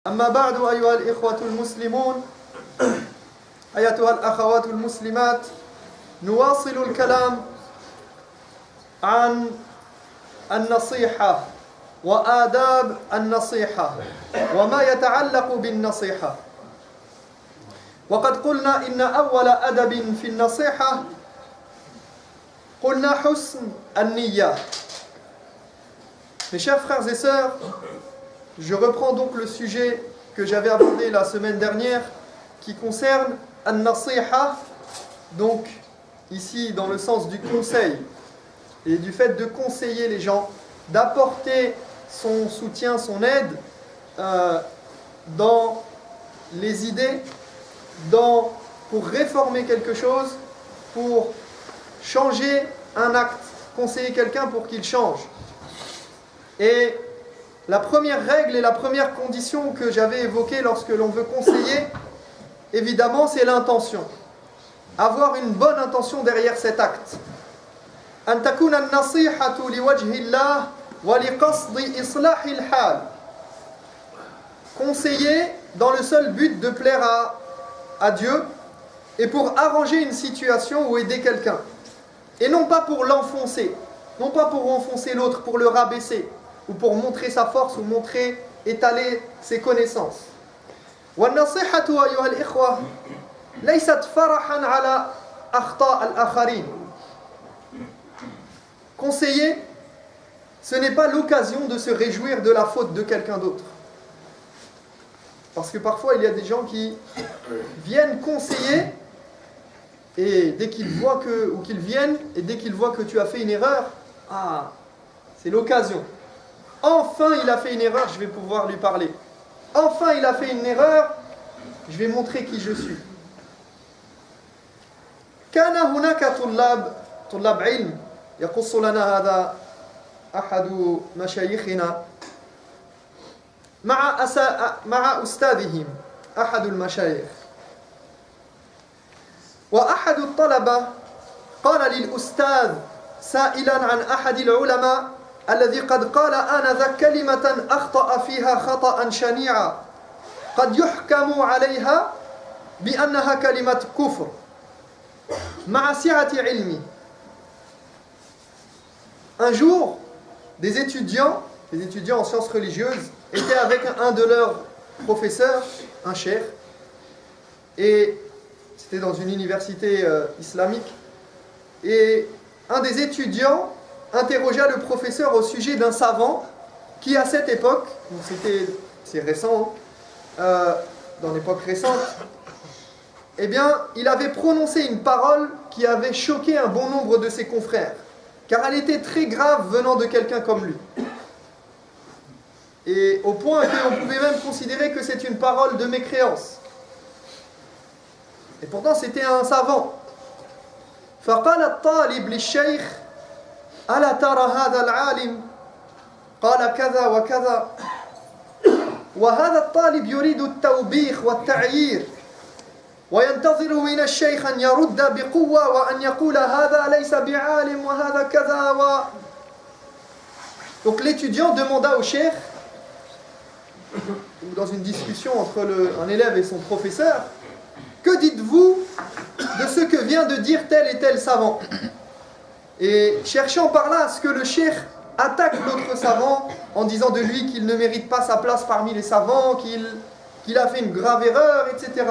أما بعد أيها الإخوة المسلمون أيتها الأخوات المسلمات نواصل الكلام عن النصيحة وآداب النصيحة وما يتعلق بالنصيحة. وقد قلنا إن أول أدب في النصيحة قلنا حسن النية. Mes chers frères et sœurs, je reprends donc le sujet que j'avais abordé la semaine dernière qui concerne an-nasiha, donc ici dans le sens du conseil et du fait de conseiller les gens, d'apporter son soutien, son aide dans les idées, pour réformer quelque chose, pour changer un acte, conseiller quelqu'un pour qu'il change. Et la première règle et la première condition que j'avais évoquée lorsque l'on veut conseiller, évidemment, c'est l'intention. Avoir une bonne intention derrière cet acte. أن تكون النصيحة لوجه الله ولقصد إصلاح الحال. Conseiller dans le seul but de plaire à Dieu et pour arranger une situation ou aider quelqu'un. Et non pas pour l'enfoncer, non pas pour enfoncer l'autre, pour le rabaisser, ou pour montrer sa force, ou étaler ses connaissances. والنصيحة أيها الإخوة ليست فرحا على أخطاء الآخرين. Conseiller, ce n'est pas l'occasion de se réjouir de la faute de quelqu'un d'autre. Parce que parfois il y a des gens qui viennent conseiller et dès qu'ils voient dès qu'ils voient que tu as fait une erreur, c'est l'occasion. Enfin il a fait une erreur, je vais pouvoir lui parler. Enfin il a fait une erreur, je vais montrer qui je suis. كان هناك طلاب علم يقص لنا هذا أحد مشايخنا مع أستاذهم أحد المشايخ. وأحد الطلبة قال للأستاذ سائلا عن أحد العلماء الذي قد قال آنذاك كلمة أخطأ فيها خطأ شنيعا قد يحكم عليها بأنها كلمة كفر مع سعة علمي. Un jour, des étudiants en sciences religieuses étaient avec un de leurs professeurs, un cheikh, et c'était dans une université islamique, et un des étudiants interrogea le professeur au sujet d'un savant qui à cette époque, c'est récent, dans l'époque récente, eh bien, il avait prononcé une parole qui avait choqué un bon nombre de ses confrères, car elle était très grave venant de quelqu'un comme lui. Et au point qu'on pouvait même considérer que c'est une parole de mécréance. Et pourtant c'était un savant. فقال الطالب للشيخ ألا ترى هذا العالم قال كذا وكذا وهذا الطالب يريد التوبيخ والتعيير وينتظر من الشيخ أن يرد بقوة وأن يقول هذا ليس بعالم وهذا كذا Donc l'étudiant demanda au cheikh, dans une discussion entre un élève et son professeur, que dites-vous de ce que vient de dire tel et tel savant? Et cherchant par là à ce que le cheikh attaque l'autre savant en disant de lui qu'il ne mérite pas sa place parmi les savants, qu'il a fait une grave erreur, etc.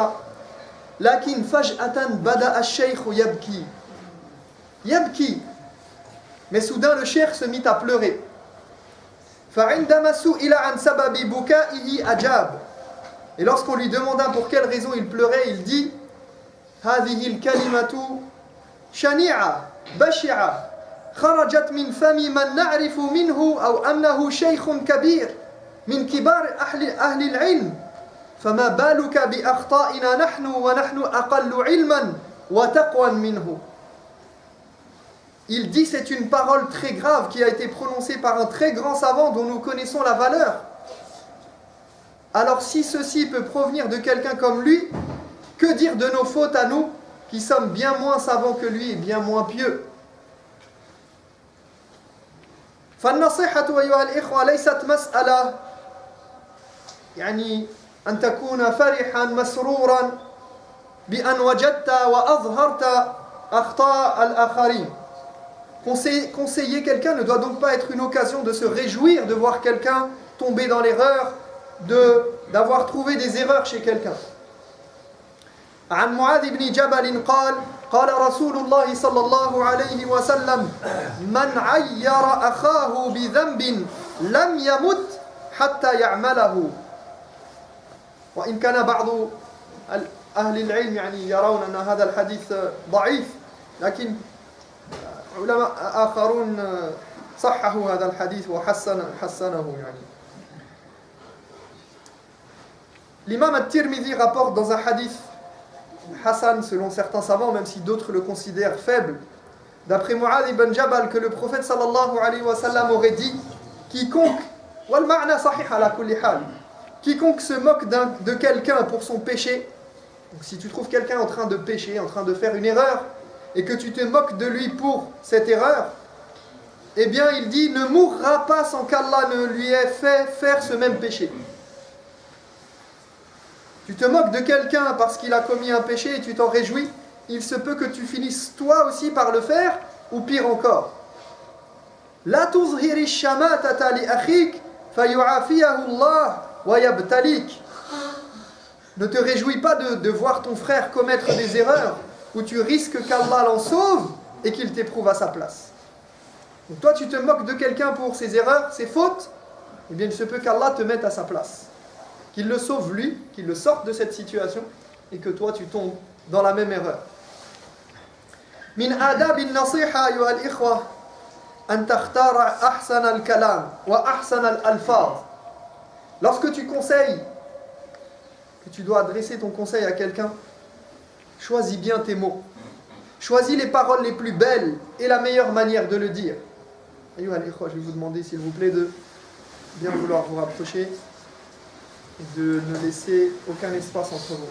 Lakin faj'atan bada ash-shaykh yabki. Mais soudain le cheikh se mit à pleurer. فعندما سئل عن سبب بكائه أجاب. Et lorsqu'on lui demanda pour quelle raison il pleurait, il dit هذه الكلمة شنيعة بشعة خرجت من فم من نعرف منه أو أنه شيخ كبير من كبار أهل العلم فما بالك بأخطائنا نحن ونحن أقل علما وتقوى منه. Il dit c'est une parole très grave qui a été prononcée par un très grand savant dont nous connaissons la valeur. Alors si ceci peut provenir de quelqu'un comme lui, que dire de nos fautes à nous qui sommes bien moins savants que lui et bien moins pieux? فالنصيحة أيها الإخوة ليست مسألة أن تكون فرحا مسرورا بأن وجدت وأظهرت أخطاء الآخرين. Conseiller quelqu'un ne doit donc pas être une occasion de se réjouir de voir quelqu'un tomber dans l'erreur, d'avoir trouvé des erreurs chez quelqu'un. عن معاذ بن جبل قال قال رسول الله صلى الله عليه وسلم من عير أخاه بذنب لم يمت حتى يعمله. وإن كان بعض أهل العلم يعني يرون أن هذا الحديث ضعيف، لكن علماء آخرون صححوا هذا الحديث وحسنه يعني. L'imam al-Tirmidhi rapporte dans un hadith Hassan selon certains savants, même si d'autres le considèrent faible, d'après Mu'adh ibn Jabal, que le prophète sallallahu alayhi wa sallam aurait dit quiconque, wal ma'na sahih ala kulli hal, quiconque se moque de quelqu'un pour son péché. Donc si tu trouves quelqu'un en train de pécher, en train de faire une erreur, et que tu te moques de lui pour cette erreur, eh bien il dit ne mourra pas sans qu'Allah ne lui ait fait faire ce même péché. Tu te moques de quelqu'un parce qu'il a commis un péché et tu t'en réjouis, il se peut que tu finisses toi aussi par le faire, ou pire encore. La tuzhiri shamatata li akhik fayu'afiyahu Allah wa yabtalik. Ne te réjouis pas de voir ton frère commettre des erreurs où tu risques qu'Allah l'en sauve et qu'il t'éprouve à sa place. Donc toi tu te moques de quelqu'un pour ses erreurs, ses fautes, eh bien il se peut qu'Allah te mette à sa place. Qu'il le sauve lui, qu'il le sorte de cette situation et que toi tu tombes dans la même erreur. Min adab an-nasiha ayuha al-ikhwa an takhtara ahsan al-kalam wa ahsan al-alfaz. Lorsque tu conseilles, que tu dois adresser ton conseil à quelqu'un, choisis bien tes mots. Choisis les paroles les plus belles et la meilleure manière de le dire. Ayuha al-ikhwa, je vais vous demander s'il vous plaît de bien vouloir vous rapprocher, de ne laisser aucun espace entre vous.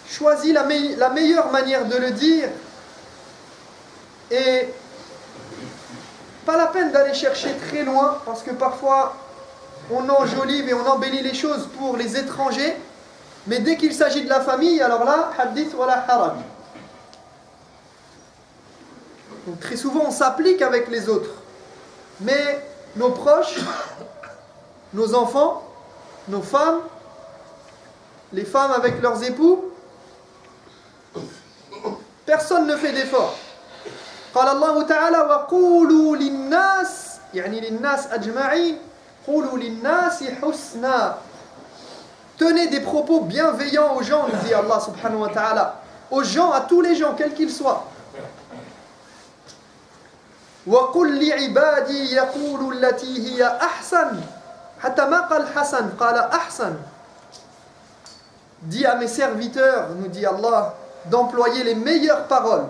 Choisis la meilleure manière de le dire et pas la peine d'aller chercher très loin parce que parfois on enjolive et on embellit les choses pour les étrangers, mais dès qu'il s'agit de la famille, alors là, hadith wala haraj. Donc très souvent on s'applique avec les autres, mais nos proches, nos enfants, nos femmes, les femmes avec leurs époux, personne ne fait d'effort. قال الله تعالى وقولوا للناس يعني للناس أجمعين قولوا للناس حسنا. Tenez des propos bienveillants aux gens, nous dit Allah subhanahu wa ta'ala, aux gens, à tous les gens, quels qu'ils soient. وقل لعبادي يقولوا التي هي أحسن حتى ما قال حسن قال أحسن. Dis à mes serviteurs, nous dit Allah, d'employer les meilleures paroles.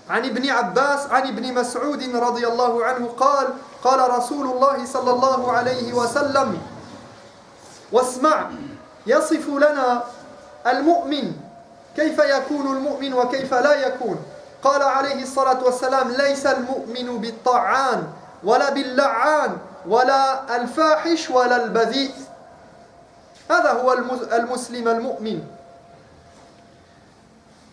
عن ابن عباس عن ابن مسعود رضي الله عنه قال قال رسول الله صلى الله عليه وسلم واسمع يصف لنا المؤمن كيف يكون المؤمن وكيف لا يكون. قال عليه الصلاة والسلام ليس المؤمن بالطعان ولا باللعان ولا الفاحش ولا البذيء. هذا هو المسلم المؤمن.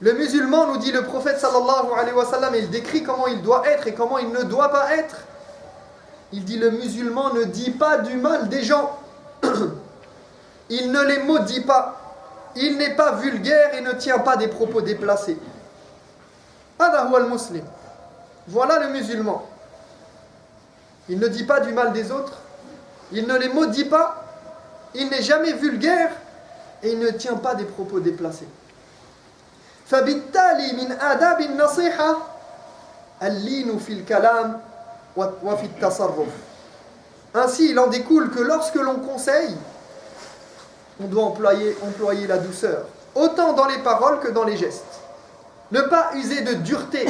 Le musulman, nous dit le prophète sallallahu alayhi wa sallam, il décrit comment il doit être et comment il ne doit pas être. Il dit le musulman ne dit pas du mal des gens. Il ne les maudit pas. Il n'est pas vulgaire et ne tient pas des propos déplacés. Hada huwa al-muslim. Voilà le musulman. Il ne dit pas du mal des autres. Il ne les maudit pas. Il n'est jamais vulgaire et il ne tient pas des propos déplacés. فبالتالي من آداب النصيحة اللين في الكلام وفي التصرف. Ainsi, il en découle que lorsque l'on conseille, on doit employer la douceur, autant dans les paroles que dans les gestes. Ne pas user de dureté.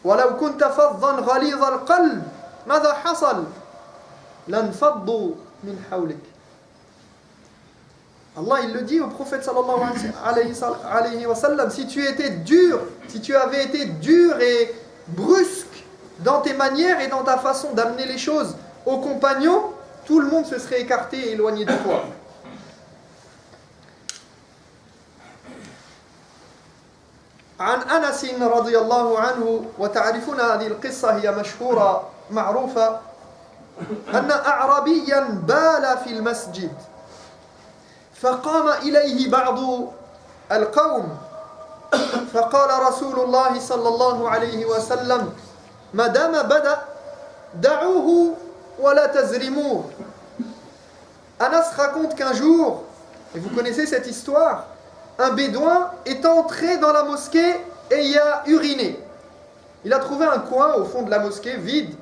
ولو كنت فظا غليظ القلب ماذا حصل؟ لانفضوا من حولك. Allah il le dit au prophète sallallahu alayhi wa sallam, si tu avais été dur et brusque dans tes manières et dans ta façon d'amener les choses aux compagnons, tout le monde se serait écarté et éloigné de toi. عن أنس رضي الله عنه وتعرفون هذه القصة هي مشهورة معروفة أن أعرابيا بال في المسجد فقام إليه بعض القوم فقال رسول الله صلى الله عليه وسلم ما دام بدأ دعوه ولا تزرموه. Anas raconte qu'un jour, et vous connaissez cette histoire, un bédouin est entré dans la mosquée et y a uriné. Il a trouvé un coin au fond de la mosquée vide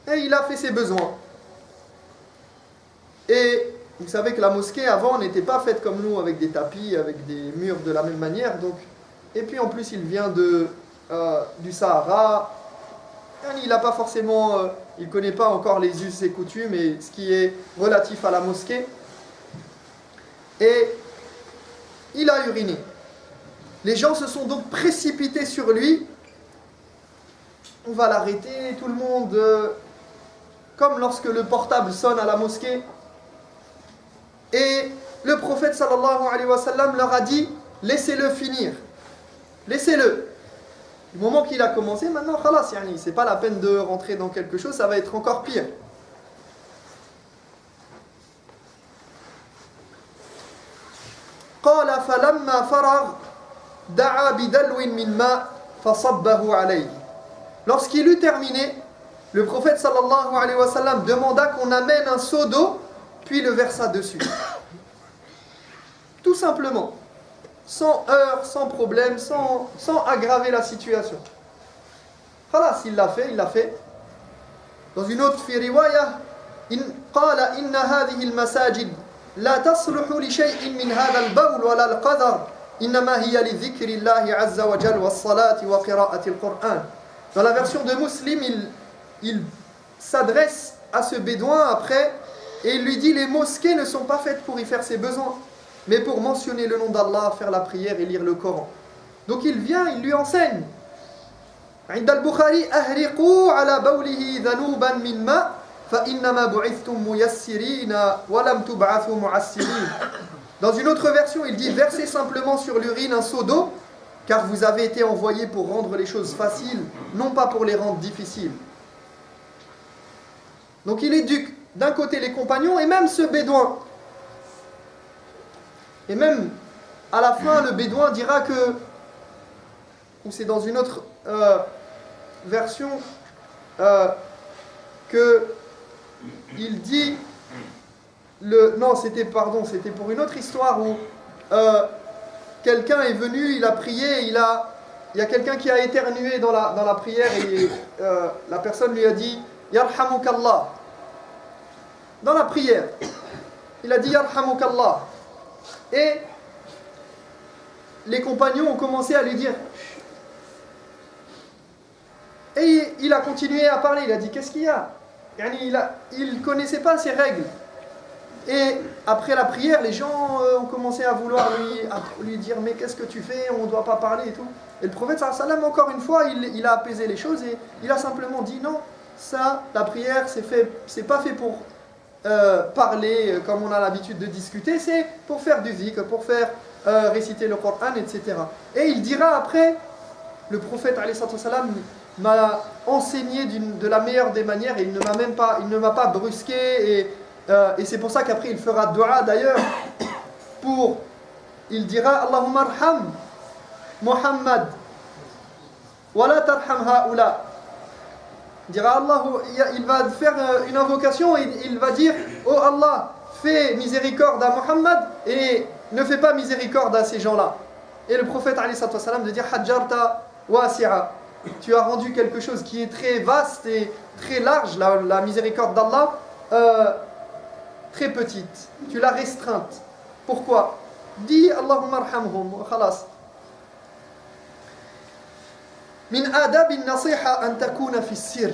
et il a fait ses besoins. Et vous savez que la mosquée avant n'était pas faite comme nous avec des tapis, avec des murs de la même manière. Donc, et puis en plus il vient du Sahara. Il n'a pas forcément, il ne connaît pas encore les us et coutumes et ce qui est relatif à la mosquée. Et il a uriné. Les gens se sont donc précipités sur lui. On va l'arrêter, tout le monde, comme lorsque le portable sonne à la mosquée. Et le prophète sallallahu alayhi wa sallam leur a dit, laissez-le finir. Laissez-le. Du moment qu'il a commencé, maintenant, khalas, yani, c'est pas la peine de rentrer dans quelque chose, ça va être encore pire. قال فلما فرغ دعا بدلو من ماء فصبه عليه. Lorsqu'il eut terminé, le prophète sallallahu alayhi wa sallam demanda qu'on amène un seau d'eau, puis le versa dessus. Tout simplement, sans heurts, sans problème, sans aggraver la situation. Khalas, il l'a fait, il l'a fait. Dans une autre riwaya, قال إن هذه المساجد لا تصلح لشيء من هذا البول ولا القدر إنما هي لذكر الله عز وجل والصلاة وقراءة القرآن. Dans la version de Muslim, il s'adresse à ce bédouin après et il lui dit les mosquées ne sont pas faites pour y faire ses besoins, mais pour mentionner le nom d'Allah, faire la prière et lire le Coran. Donc il vient, il lui enseigne. عند البخاري أهرقوا على بوله ذنوبا من ماء فإنما بعثتم ميسرين ولم تبعثوا معسرين. Dans une autre version, il dit versez simplement sur l'urine un seau d'eau, car vous avez été envoyés pour rendre les choses faciles, non pas pour les rendre difficiles. Donc il éduque d'un côté les compagnons et même ce bédouin. Et même à la fin, le bédouin dira que, ou c'est dans une autre version, que il dit, non c'était pour une autre histoire où quelqu'un est venu, il a prié, il y a quelqu'un qui a éternué dans la prière et la personne lui a dit Yarhamukallah. Dans la prière, il a dit Yarhamukallah. Et les compagnons ont commencé à lui dire. Et il a continué à parler, il a dit qu'est-ce qu'il y a? Il ne connaissait pas ces règles. Et après la prière, les gens ont commencé à vouloir lui dire mais qu'est-ce que tu fais? On ne doit pas parler et tout. Et le prophète sallallahu alayhi wa sallam, encore une fois, il a apaisé les choses et il a simplement dit non, ça, la prière, c'est pas fait pour parler comme on a l'habitude de discuter, c'est pour faire du zikr, pour faire réciter le Coran, etc. Et il dira après, le prophète alayhi wa sallam m'a enseigné de la meilleure des manières et il ne m'a pas brusqué et c'est pour ça qu'après il fera dua d'ailleurs il dira Allahumma arham Muhammad wa la tarham haoula. Il dira Allah, il va faire une invocation et il va dire oh Allah, fais miséricorde à Muhammad et ne fais pas miséricorde à ces gens-là. Et le prophète alayhi wa sallam de dire hajjarta wasi'a, tu as rendu quelque chose qui est très vaste et très large, la miséricorde d'Allah, très petite. Tu l'as restreinte. Pourquoi? Dis Allahumma arhamhum, khalas. من آداب النصيحة أن تكون في السر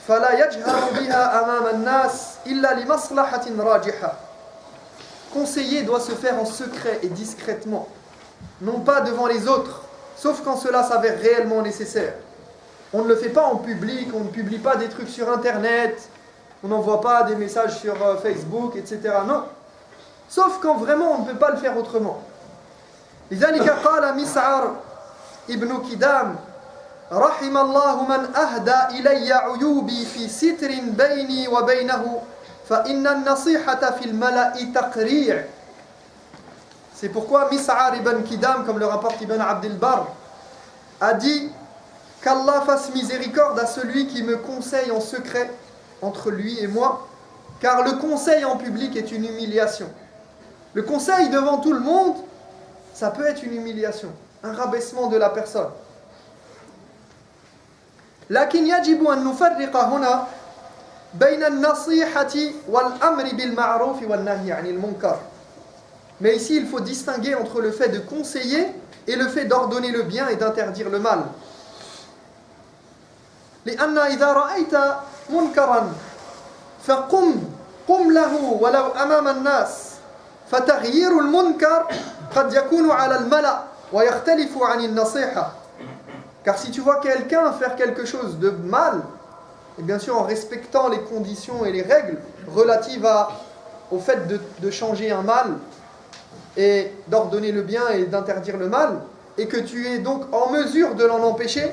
فلا يجهر بها أمام الناس إلا لمصلحة راجحة. Conseiller doit se faire en secret et discrètement, non pas devant les autres, sauf quand cela s'avère réellement nécessaire. On ne le fait pas en public, on ne publie pas des trucs sur Internet, on n'envoie pas des messages sur Facebook, etc. Non. Sauf quand vraiment on ne peut pas le faire autrement. لذلك قال مسعر ابن كدام رحم الله من أهدى إلي عيوبي في ستر بيني وبينه فإن النصيحة في الملأ تقريع. C'est pourquoi Mis'ar ibn Kidam, comme le rapporte Ibn Abd al-Barr, a dit qu'Allah fasse miséricorde à celui qui me conseille en secret entre lui et moi, car le conseil en public est une humiliation. Le conseil devant tout le monde, ça peut être une humiliation, un rabaissement de la personne. لكن يجب أن نفرق هنا بين النصيحة والأمر بالمعروف والنهي عن المنكر. Mais ici, il faut distinguer entre le fait de conseiller et le fait d'ordonner le bien et d'interdire le mal. لأن إذا رأيت منكرا قم له ولو أمام الناس فتغيير المنكر قد يكون على الملأ ويختلف عن النصيحة. Car si tu vois quelqu'un faire quelque chose de mal, et bien sûr en respectant les conditions et les règles relatives au fait de changer un mal et d'ordonner le bien et d'interdire le mal, et que tu es donc en mesure de l'en empêcher,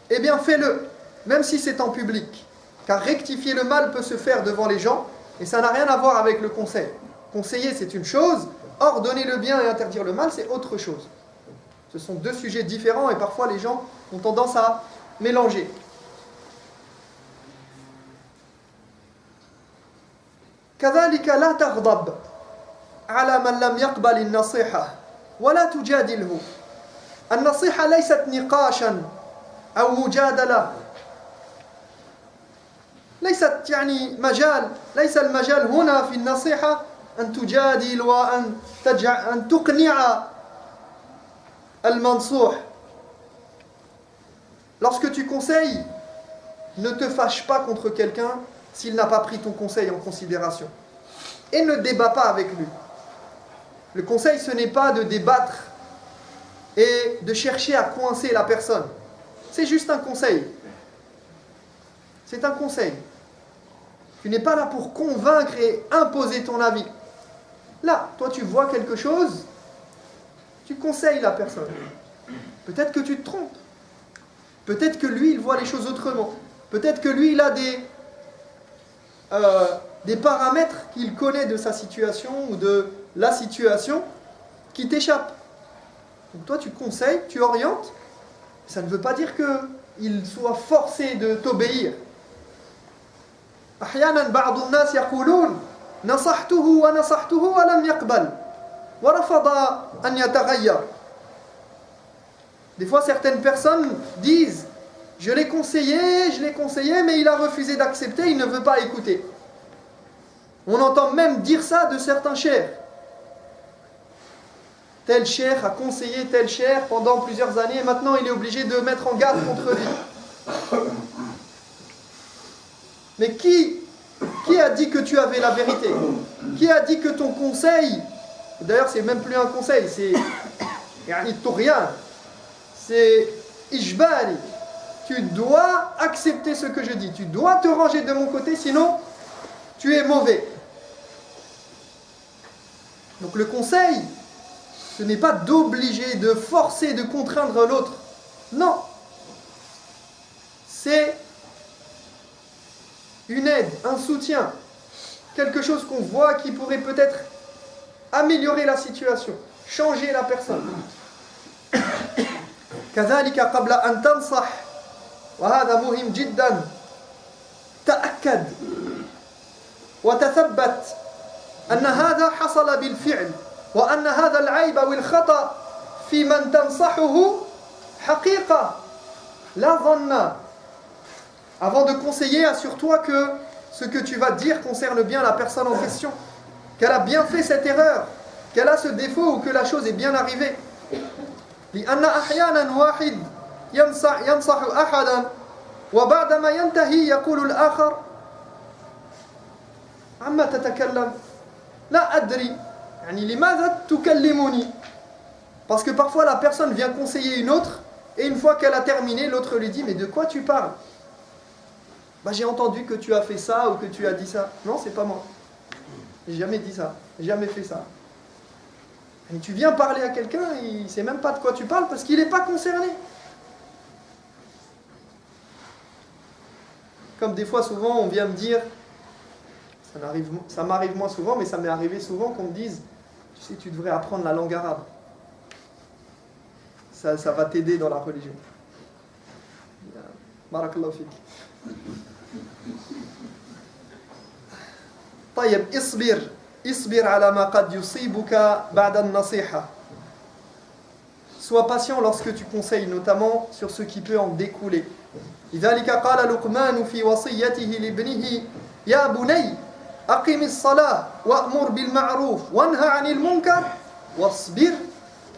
eh bien fais-le, même si c'est en public. Car rectifier le mal peut se faire devant les gens, et ça n'a rien à voir avec le conseil. Conseiller, c'est une chose, ordonner le bien et interdire le mal, c'est autre chose. Ce sont deux sujets différents, et parfois les gens ont tendance à mélanger. كذلك لا تغضب على من لم يقبل النصيحة ولا تجادله. النصيحة ليست نقاشا أو مجادلة، ليست يعني مجال، ليس المجال هنا في النصيحة أن تجادل وأن تقنع المنصوح. Lorsque tu conseilles, ne te fâche pas contre quelqu'un s'il n'a pas pris ton conseil en considération. Et ne débat pas avec lui. Le conseil, ce n'est pas de débattre et de chercher à coincer la personne. C'est juste un conseil. C'est un conseil. Tu n'es pas là pour convaincre et imposer ton avis. Là, toi tu vois quelque chose, tu conseilles la personne. Peut-être que tu te trompes. Peut-être que lui, il voit les choses autrement. Peut-être que lui, il a des paramètres qu'il connaît de sa situation ou de la situation qui t'échappent. Donc toi, tu conseilles, tu orientes. Ça ne veut pas dire qu'il soit forcé de t'obéir. أحيانا بعض الناس يقولون نصحته ونصحته ولم يقبل ورفض أن يتغير. Des fois, certaines personnes disent je l'ai conseillé, mais il a refusé d'accepter, il ne veut pas écouter. On entend même dire ça de certains cheikhs. Tel cheikh a conseillé tel cheikh pendant plusieurs années, et maintenant il est obligé de mettre en garde contre lui. Mais qui a dit que tu avais la vérité? Qui a dit que ton conseil, d'ailleurs c'est même plus un conseil, c'est rien, c'est ijbari. Tu dois accepter ce que je dis, tu dois te ranger de mon côté, sinon tu es mauvais. Donc le conseil, ce n'est pas d'obliger, de forcer, de contraindre l'autre. Non. C'est une aide, un soutien, quelque chose qu'on voit qui pourrait peut-être améliorer la situation, changer la personne. كذلك قبل أن تنصح وهذا مهم جدا تأكد وتثبت أن هذا حصل بالفعل وأن هذا العيب أو الخطأ في من تنصحه حقيقة لا ظن. Avant de conseiller, assure-toi que ce que tu vas dire concerne bien la personne en question, qu'elle a bien fait cette erreur, qu'elle a ce défaut ou que la chose est bien arrivée. لأن أحيانا واحد ينصح أحدا وبعدما ينتهي يقول الآخر عما تتكلم لا أدري يعني لماذا تكلمني. Parce que parfois la personne vient conseiller une autre Et une fois qu'elle a terminé, l'autre lui dit, mais de quoi tu parles? Bah, j'ai entendu que tu as fait ça ou que tu as dit ça. Non, c'est pas moi. J'ai jamais dit ça, j'ai jamais fait ça. Et tu viens parler à quelqu'un, il ne sait même pas de quoi tu parles parce qu'il n'est pas concerné. Comme des fois, souvent, on vient me dire, ça m'arrive moins souvent, mais ça m'est arrivé souvent qu'on me dise, tu sais, tu devrais apprendre la langue arabe. Ça va t'aider dans la religion. Barakallahu fik. طيب اصبر على ما قد يصيبك بعد النصيحة. Sois patient lorsque tu conseilles, notamment sur ce qui peut en découler. لذلك قال لقمان في وصيته لابنه يا بني أقم الصلاة وأمر بالمعروف وانهى عن المنكر واصبر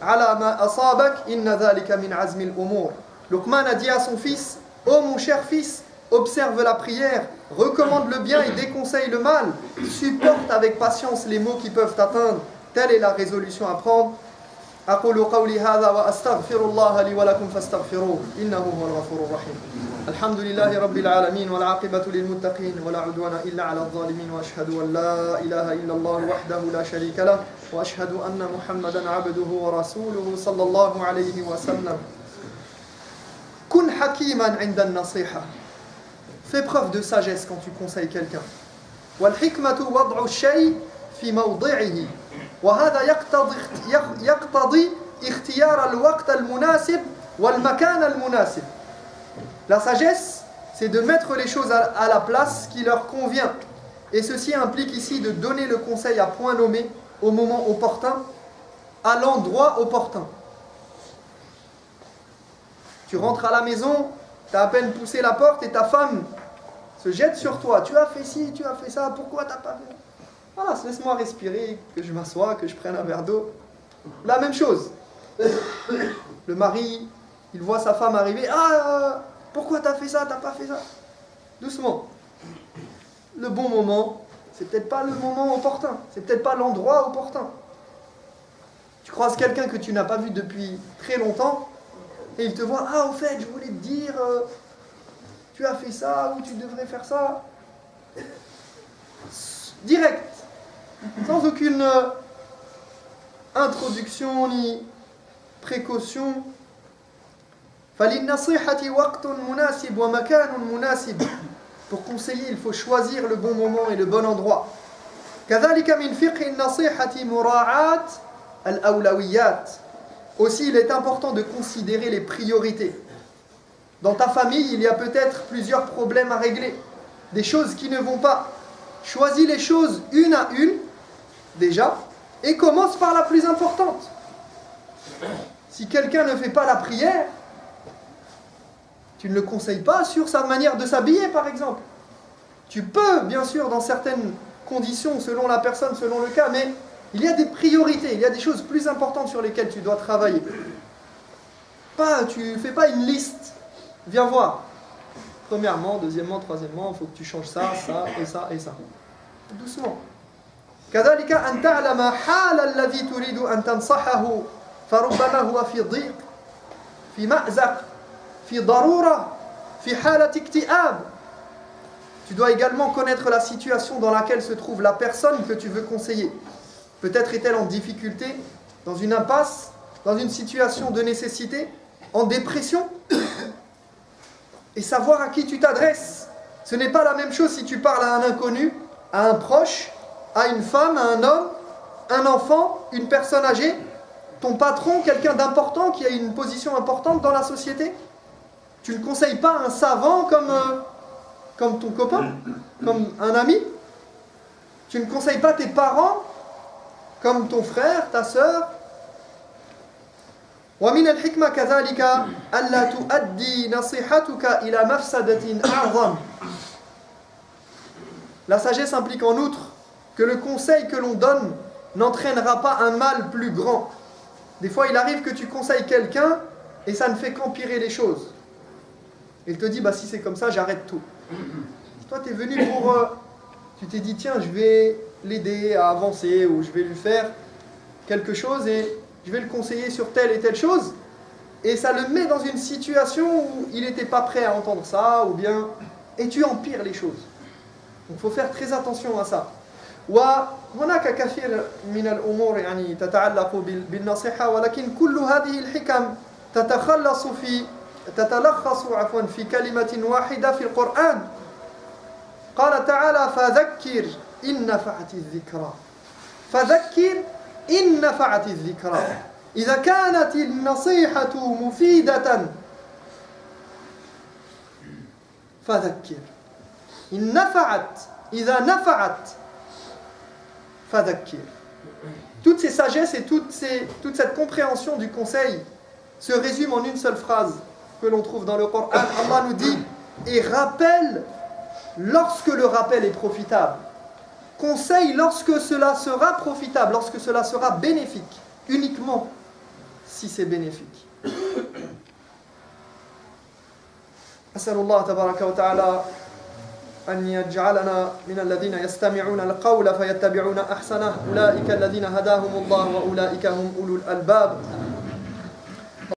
على ما أصابك إن ذلك من عزم الأمور. Luqman a dit à son fils, ô mon cher fils, observe la prière, recommande le bien et déconseille le mal, supporte avec patience les maux qui peuvent t'atteindre. Telle est la résolution à prendre. أقول قولي هذا وأستغفر الله لي ولكم فاستغفروه إنه هو الغفور الرحيم. الحمد لله رب العالمين والعاقبة للمتقين ولا عدوان إلا على الظالمين وأشهد أن لا إله إلا الله وحده لا شريك له وأشهد أن محمدا عبده ورسوله صلى الله عليه وسلم. كن حكيما عند النصيحة. Fais preuve de sagesse quand tu conseilles quelqu'un. والحكمة وضع الشيء في موضعه وهذا يقتضي اختيار الوقت المناسب والمكان المناسب. La sagesse, c'est de mettre les choses à la place qui leur convient. Et ceci implique ici de donner le conseil à point nommé, au moment opportun, à l'endroit opportun. Tu rentres à la maison, tu as à peine poussé la porte et ta femme se jette sur toi. Tu as fait ci, tu as fait ça, pourquoi tu n'as pas fait? Voilà, laisse-moi respirer, que je m'assoie, que je prenne un verre d'eau. La même chose. Le mari, il voit sa femme arriver. Ah, pourquoi tu as fait ça, tu n'as pas fait ça? Doucement. Le bon moment, c'est peut-être pas le moment opportun. C'est peut-être pas l'endroit opportun. Tu croises quelqu'un que tu n'as pas vu depuis très longtemps et il te voit. Ah, au fait, je voulais te dire, tu as fait ça ou tu devrais faire ça. Direct. Sans aucune introduction ni précaution. فَلِلنَّصِيحَةِ وَقْتٌ مُنَاسِبٌ وَمَكَانٌ مُنَاسِبٌ. Pour conseiller, il faut choisir le bon moment et le bon endroit. كَذَلِكَ مِنْ فِقْهِ النَّصِيحَةِ مُرَاعَاةِ الْأَوْلَوِيَّاتِ. Aussi, il est important de considérer les priorités. Dans ta famille, il y a peut-être plusieurs problèmes à régler, des choses qui ne vont pas. Choisis les choses une à une, déjà, et commence par la plus importante. Si quelqu'un ne fait pas la prière, tu ne le conseilles pas sur sa manière de s'habiller, par exemple. Tu peux, bien sûr, dans certaines conditions, selon la personne, selon le cas, mais il y a des priorités, il y a des choses plus importantes sur lesquelles tu dois travailler. Tu ne fais pas une liste. Viens voir. Premièrement, deuxièmement, troisièmement, il faut que tu changes ça, ça et ça et ça. Doucement. كذلك أن تعلم حال الذي تريد أن تنصحه فربما هو في ضيق في مأزق في ضرورة في حالة اكتئاب. Tu dois également connaître la situation dans laquelle se trouve la personne que tu veux conseiller. Peut-être est-elle en difficulté, dans une impasse, dans une situation de nécessité, en dépression. Et savoir à qui tu t'adresses. Ce n'est pas la même chose si tu parles à un inconnu, à un proche, à une femme, à un homme, un enfant, une personne âgée, ton patron, quelqu'un d'important qui a une position importante dans la société. Tu ne conseilles pas un savant comme ton copain, comme un ami. Tu ne conseilles pas tes parents comme ton frère, ta sœur. ومن الحكمة كذلك ألا تؤدي نصيحتك إلى مفسدة أعظم. La sagesse implique en outre que le conseil que l'on donne n'entraînera pas un mal plus grand. Des fois, il arrive que tu conseilles quelqu'un et ça ne fait qu'empirer les choses. Il te dit, si c'est comme ça, j'arrête tout. Toi, tu es venu pour... tu t'es dit, tiens, je vais l'aider à avancer ou je vais lui faire quelque chose et je vais le conseiller sur telle et telle chose. et ça le met dans une situation où il n'était pas prêt à entendre ça, ou bien, et tu empires les choses. Donc il faut faire très attention à ça. وهناك كثير من الأمور يعني تتعلق بالنصيحة، ولكن كل هذه الحكم تتلخص في كلمة واحدة في القرآن. قال تعالى: فذكر إن نفعت الذكرى. فذكر إن نفعت الذكرى. إذا كانت النصيحة مفيدة فذكر. إن نفعت، إذا نفعت فذكر. Toutes ces sagesses et toute cette compréhension du conseil se résume en une seule phrase que l'on trouve dans le Coran. Allah nous dit: et rappelle lorsque le rappel est profitable. Conseille lorsque cela sera profitable, lorsque cela sera bénéfique, uniquement si c'est bénéfique. أسأل الله تبارك وتعالى أن يجعلنا من الذين يستمعون القول فيتبعون أحسنه. أولئك الذين هداهم الله وأولئك هم أولو الألباب.